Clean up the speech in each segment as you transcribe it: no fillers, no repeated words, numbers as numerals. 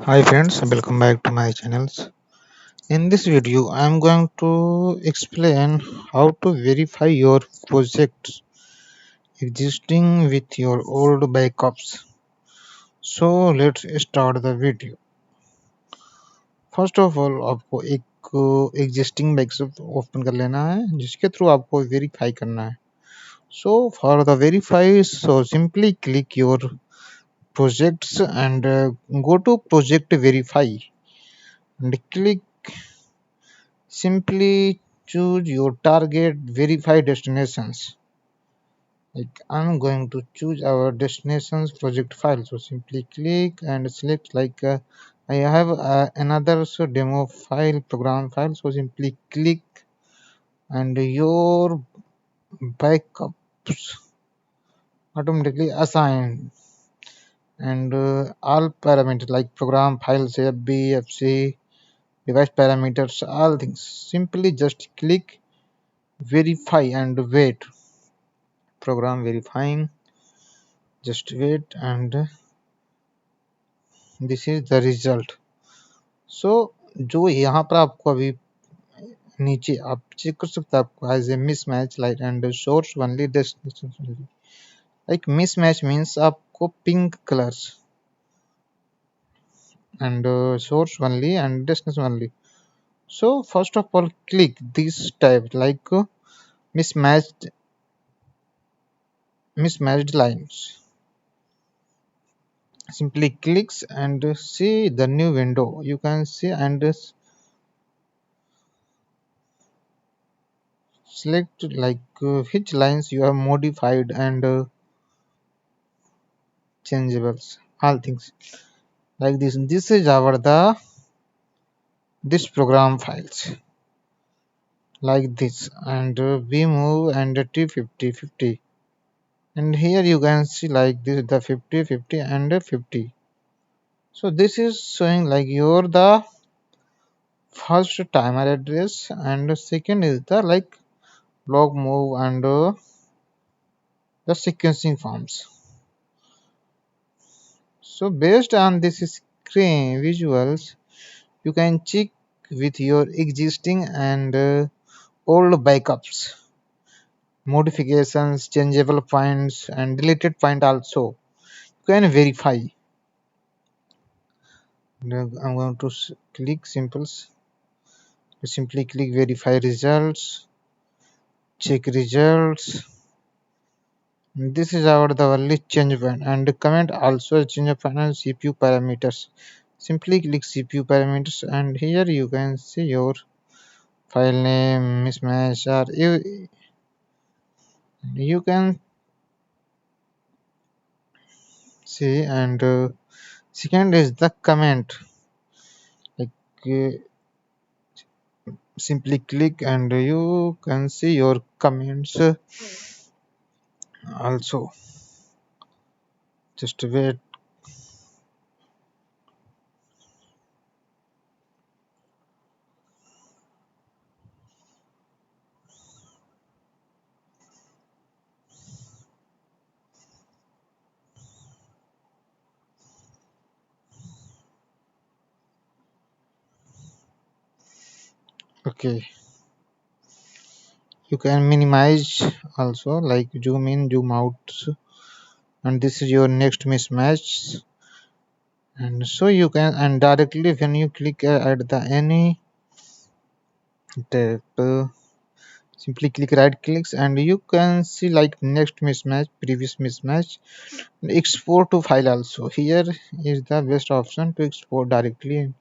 Hi friends, welcome back to my channels. In this video, I am going to explain how to verify your projects existing with your old backups. So let's start the video. First of all, आपको एक existing backup open कर लेना है जिसके through आपको verify करना है. So for the verify, so simply click your projects and go to project verify and click. Simply choose your target verify destinations. Like I'm going to choose our destinations project file. So simply click and select I have another demo file program file. So simply click and your backups automatically assign and all parameters like program files FB, FC, device parameters, all things. Simply just click verify and wait. Program verifying, just wait and this is the result. So जो यहाँ पर आपको अभी नीचे आप check कर सकते हैं आपको as a mismatch light and source only destination only like mismatch means आपको pink colours and source only and distance only. So first of all click this type like mismatched mismatched lines. Simply clicks and see the new window. You can see and select which lines you have modified and changeables, all things like this is our the this program files like this and we move and T50 50 and here you can see like this the 50 50 and 50. So this is showing like your the first timer address and second is the like log move and the sequencing forms. So based on this screen visuals, you can check with your existing and old backups, modifications, changeable points, and deleted point also. You can verify. Now I'm going to click simples. Simply click verify results, check results. This is our the only change point and comment also change point and CPU parameters. Simply click CPU parameters and here you can see your file name mismatch or you can see and second is the comment like uh, simply click and you can see your comments also. Just wait. Okay, you can minimize also like zoom in zoom out and this is your next mismatch and so you can and directly when you click at the any tab simply click right clicks and you can see like next mismatch previous mismatch export to file also. Here is the best option to export directly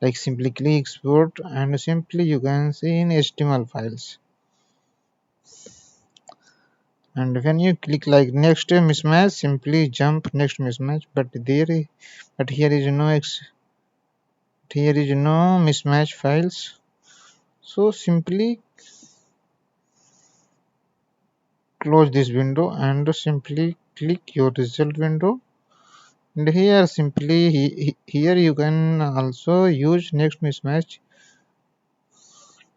like simply click export and simply you can see in HTML files and when you click like next mismatch simply jump next mismatch but here is no mismatch files. So simply close this window and simply click your result window and here simply here you can also use next mismatch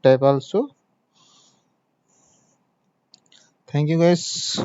tab also. Thank you guys.